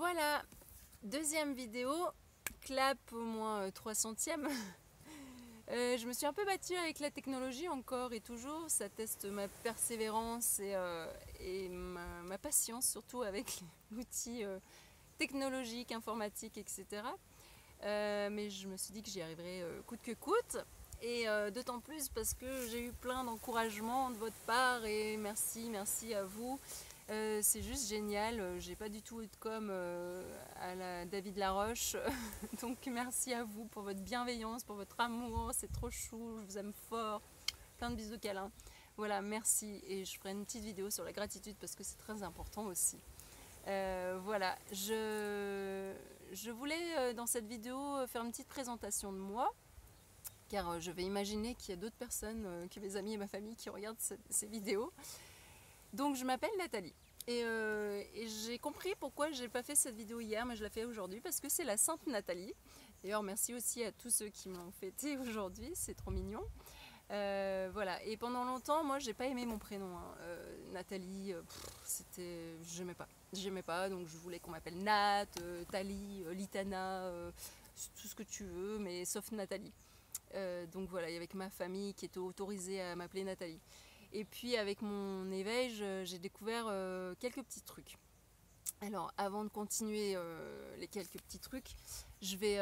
Voilà, deuxième vidéo, clap au moins 300e. Je me suis un peu battue avec la technologie encore et toujours, ça teste ma persévérance et ma patience, surtout avec l'outil technologique, informatique, etc. Mais je me suis dit que j'y arriverais coûte que coûte. Et d'autant plus parce que j'ai eu plein d'encouragements de votre part et merci à vous. C'est juste génial, j'ai pas du tout eu de com à la David Laroche, donc merci à vous pour votre bienveillance, pour votre amour, c'est trop chou, je vous aime fort, plein de bisous câlins. Voilà, merci, et je ferai une petite vidéo sur la gratitude parce que c'est très important aussi. Voilà, je voulais dans cette vidéo faire une petite présentation de moi, car je vais imaginer qu'il y a d'autres personnes que mes amis et ma famille qui regardent ces vidéos. Donc je m'appelle Nathalie et j'ai compris pourquoi j'ai pas fait cette vidéo hier mais je la fais aujourd'hui parce que c'est la Sainte Nathalie. D'ailleurs merci aussi à tous ceux qui me l'ont fêté aujourd'hui, c'est trop mignon. Voilà, et pendant longtemps moi j'ai pas aimé mon prénom, hein. Nathalie, c'était, j'aimais pas, donc je voulais qu'on m'appelle Nat, Thalie, Litana, tout ce que tu veux mais sauf Nathalie. Donc voilà, il y avait que ma famille qui était autorisée à m'appeler Nathalie. Et puis avec mon éveil, j'ai découvert quelques petits trucs. Alors avant de continuer les quelques petits trucs, je vais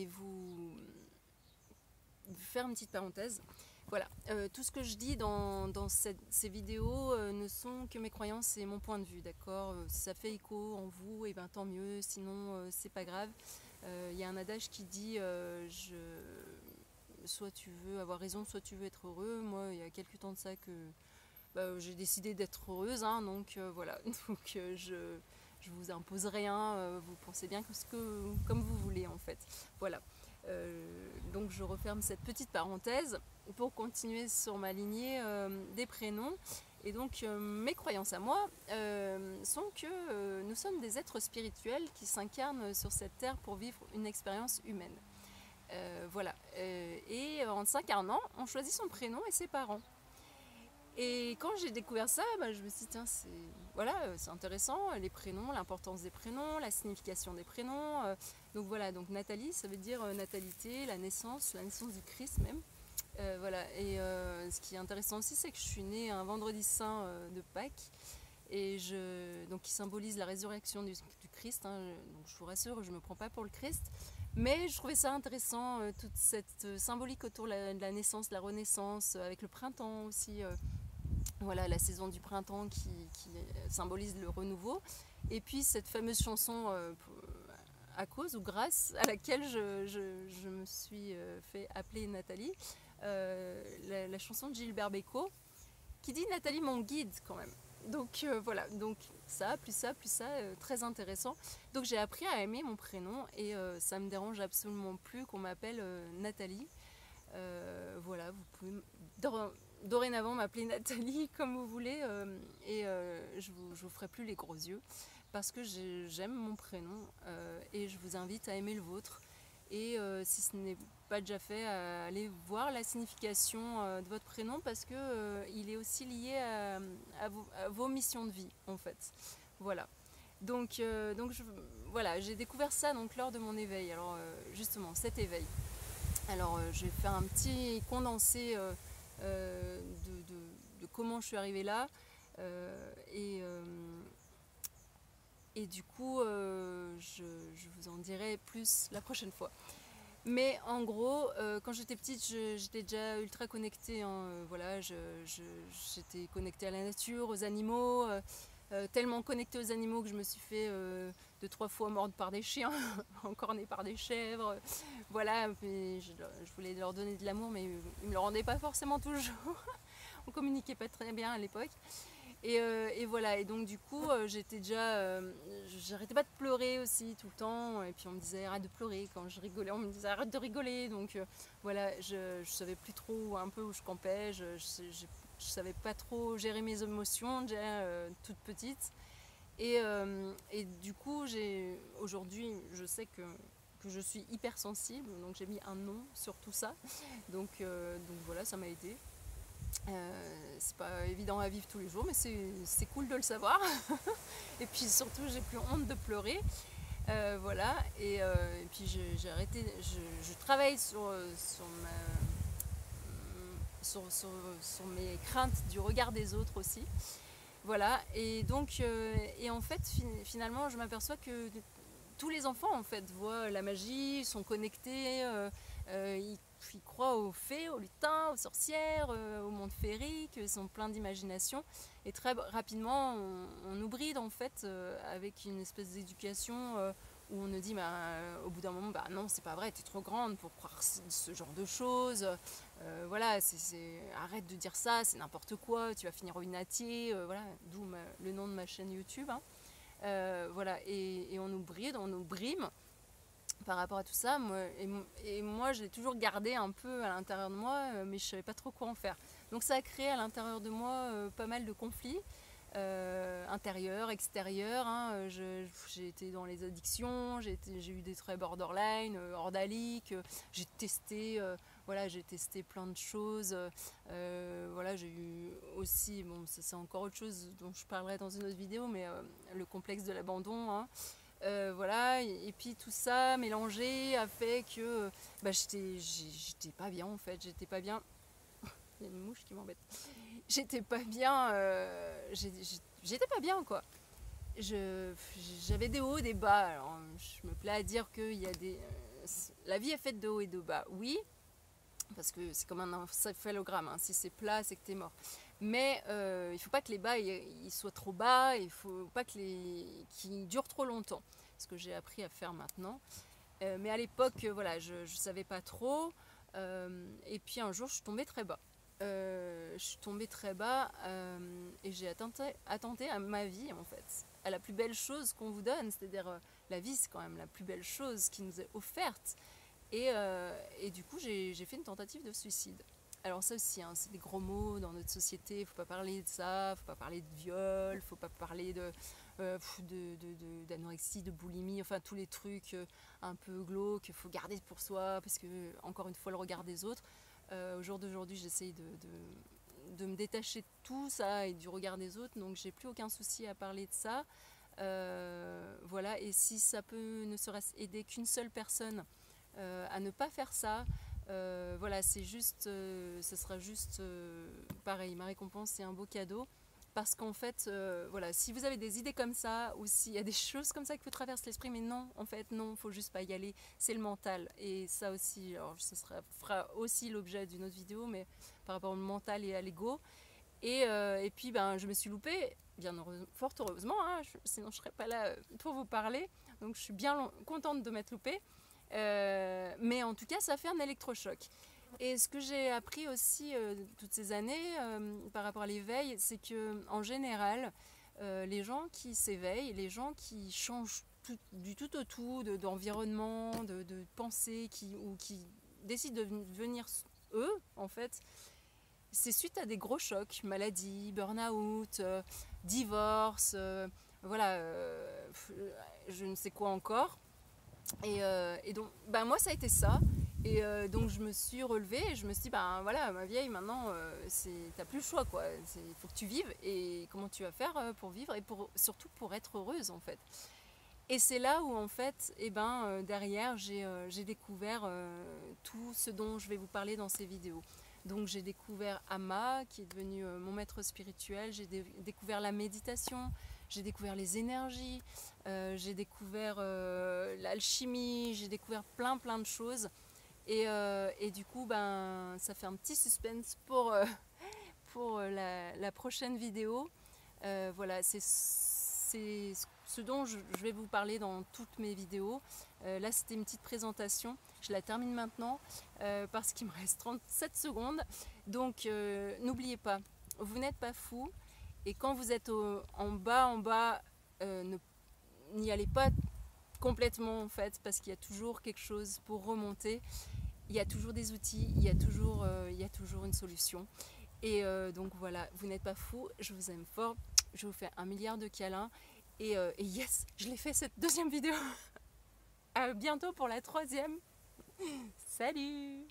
vous faire une petite parenthèse. Voilà, tout ce que je dis dans ces vidéos ne sont que mes croyances et mon point de vue, d'accord. Si ça fait écho en vous, et ben tant mieux, sinon c'est pas grave. Il y a un adage qui dit soit tu veux avoir raison, soit tu veux être heureux. Moi, il y a quelques temps de ça que j'ai décidé d'être heureuse, hein, donc voilà. Donc je vous impose rien, vous pensez bien comme vous voulez en fait. Voilà. Donc je referme cette petite parenthèse pour continuer sur ma lignée des prénoms. Et donc mes croyances à moi sont que nous sommes des êtres spirituels qui s'incarnent sur cette terre pour vivre une expérience humaine. Voilà. Et en s'incarnant, on choisit son prénom et ses parents. Et quand j'ai découvert ça, je me suis dit, tiens, c'est intéressant, les prénoms, l'importance des prénoms, la signification des prénoms. Donc voilà, donc Nathalie, ça veut dire natalité, la naissance du Christ même. Voilà, et ce qui est intéressant aussi, c'est que je suis née un vendredi saint de Pâques, et donc qui symbolise la résurrection du Christ. Hein. Donc je vous rassure, je ne me prends pas pour le Christ. Mais je trouvais ça intéressant, toute cette symbolique autour de la naissance, de la renaissance, avec le printemps aussi. Voilà, la saison du printemps qui symbolise le renouveau. Et puis cette fameuse chanson à cause ou grâce à laquelle je me suis fait appeler Nathalie, la chanson de Gilbert Bécaud, qui dit Nathalie mon guide quand même. Donc voilà, donc ça, très intéressant. Donc j'ai appris à aimer mon prénom et ça me dérange absolument plus qu'on m'appelle Nathalie. Voilà, vous pouvez dorénavant m'appeler Nathalie comme vous voulez et je vous ferai plus les gros yeux parce que j'aime mon prénom et je vous invite à aimer le vôtre. Et si ce n'est pas déjà fait, allez voir la signification de votre prénom parce que il est aussi lié à vos missions de vie en fait. Voilà. Donc voilà, j'ai découvert ça donc lors de mon éveil. Alors justement, cet éveil. Alors je vais faire un petit condensé de comment je suis arrivée là et du coup je vous en dirai plus la prochaine fois. Mais en gros, quand j'étais petite, j'étais déjà ultra connectée. Hein, voilà, j'étais connectée à la nature, aux animaux, tellement connectée aux animaux que je me suis fait 2-3 fois mordre par des chiens, encornée par des chèvres. Voilà, je voulais leur donner de l'amour, mais ils me le rendaient pas forcément toujours. On communiquait pas très bien à l'époque. Et voilà, et donc du coup j'arrêtais pas de pleurer aussi tout le temps, et puis on me disait arrête de pleurer, quand je rigolais on me disait arrête de rigoler, donc voilà, je savais plus trop un peu où je campais, je savais pas trop gérer mes émotions déjà toute petite, et du coup aujourd'hui je sais que je suis hypersensible, donc j'ai mis un nom sur tout ça, donc voilà, ça m'a aidé. C'est pas évident à vivre tous les jours, mais c'est cool de le savoir. Et puis surtout, j'ai plus honte de pleurer. Voilà, et puis j'ai arrêté, je travaille sur mes craintes du regard des autres aussi. Voilà, et donc, et en fait, finalement, je m'aperçois que tous les enfants en fait voient la magie, sont connectés, ils croient aux fées, aux lutins, aux sorcières, au monde féerique, ils sont pleins d'imagination. Et très rapidement, on nous bride en fait avec une espèce d'éducation où on nous dit au bout d'un moment, non, c'est pas vrai, t'es trop grande pour croire ce genre de choses. Voilà, arrête de dire ça, c'est n'importe quoi, tu vas finir au Inatier, voilà, d'où le nom de ma chaîne YouTube. Hein. Voilà, et on nous bride, on nous brime par rapport à tout ça. Moi, je l'ai toujours gardé un peu à l'intérieur de moi, mais je savais pas trop quoi en faire. Donc ça a créé à l'intérieur de moi pas mal de conflits. Intérieur, extérieur, hein, j'ai été dans les addictions, j'ai eu des traits borderline, ordaliques, j'ai testé, voilà, j'ai testé plein de choses, voilà, j'ai eu aussi, bon, ça c'est encore autre chose dont je parlerai dans une autre vidéo, mais le complexe de l'abandon, hein, voilà, et puis tout ça mélangé a fait que j'étais pas bien en fait, j'étais pas bien. Il y a une mouche qui m'embête. J'étais pas bien, j'étais pas bien quoi. J'avais des hauts, des bas. Alors, je me plais à dire que la vie est faite de hauts et de bas. Oui, parce que c'est comme un encéphalogramme. Hein. Si c'est plat, c'est que t'es mort. Mais il faut pas que les bas ils soient trop bas. Il faut pas qu'ils durent trop longtemps. Ce que j'ai appris à faire maintenant. Mais à l'époque, voilà, je savais pas trop. Et puis un jour, je suis tombée très bas. Et j'ai attenté à ma vie en fait, à la plus belle chose qu'on vous donne, c'est-à-dire la vie c'est quand même la plus belle chose qui nous est offerte et du coup j'ai fait une tentative de suicide. Alors ça aussi, hein, c'est des gros mots dans notre société, il faut pas parler de ça, faut pas parler de viol, faut pas parler d'anorexie, de boulimie, enfin tous les trucs un peu glauques, faut garder pour soi parce que encore une fois le regard des autres. Au jour d'aujourd'hui, j'essaye de me détacher de tout ça et du regard des autres, donc j'ai plus aucun souci à parler de ça. Voilà, et si ça peut ne serait-ce aider qu'une seule personne à ne pas faire ça, voilà, c'est juste, ce sera juste pareil, ma récompense c'est un beau cadeau. Parce qu'en fait, voilà, si vous avez des idées comme ça, ou s'il y a des choses comme ça qui vous traversent l'esprit, mais non, en fait, non, faut juste pas y aller, c'est le mental. Et ça aussi, alors ce fera aussi l'objet d'une autre vidéo, mais par rapport au mental et à l'ego. Et puis, je me suis loupée, fort heureusement, hein, sinon je serais pas là pour vous parler. Donc je suis bien contente de m'être loupée. Mais en tout cas, ça fait un électrochoc. Et ce que j'ai appris aussi toutes ces années par rapport à l'éveil, c'est que en général, les gens qui s'éveillent, les gens qui changent du tout au tout, d'environnement, de pensée, ou qui décident de devenir eux, en fait, c'est suite à des gros chocs, maladie, burn-out, divorce, voilà, je ne sais quoi encore. Et donc, moi, ça a été ça. Et donc je me suis relevée et je me suis dit, voilà, ma vieille, maintenant, t'as plus le choix, quoi. Il faut que tu vives. Et comment tu vas faire pour vivre et surtout pour être heureuse, en fait. Et c'est là où, en fait, derrière, j'ai découvert tout ce dont je vais vous parler dans ces vidéos. Donc j'ai découvert Amma, qui est devenu mon maître spirituel. J'ai découvert la méditation. J'ai découvert les énergies. J'ai découvert l'alchimie. J'ai découvert plein de choses. Et du coup, ça fait un petit suspense pour la prochaine vidéo. Voilà, c'est ce dont je vais vous parler dans toutes mes vidéos. Là, c'était une petite présentation. Je la termine maintenant parce qu'il me reste 37 secondes. Donc, n'oubliez pas, vous n'êtes pas fou. Et quand vous êtes en bas, n'y allez pas complètement en fait, parce qu'il y a toujours quelque chose pour remonter. Il y a toujours des outils, il y a toujours une solution. Et donc voilà, vous n'êtes pas fous, je vous aime fort, je vous fais 1 milliard de câlins. Et yes, je l'ai fait cette deuxième vidéo. À bientôt pour la 3e. Salut!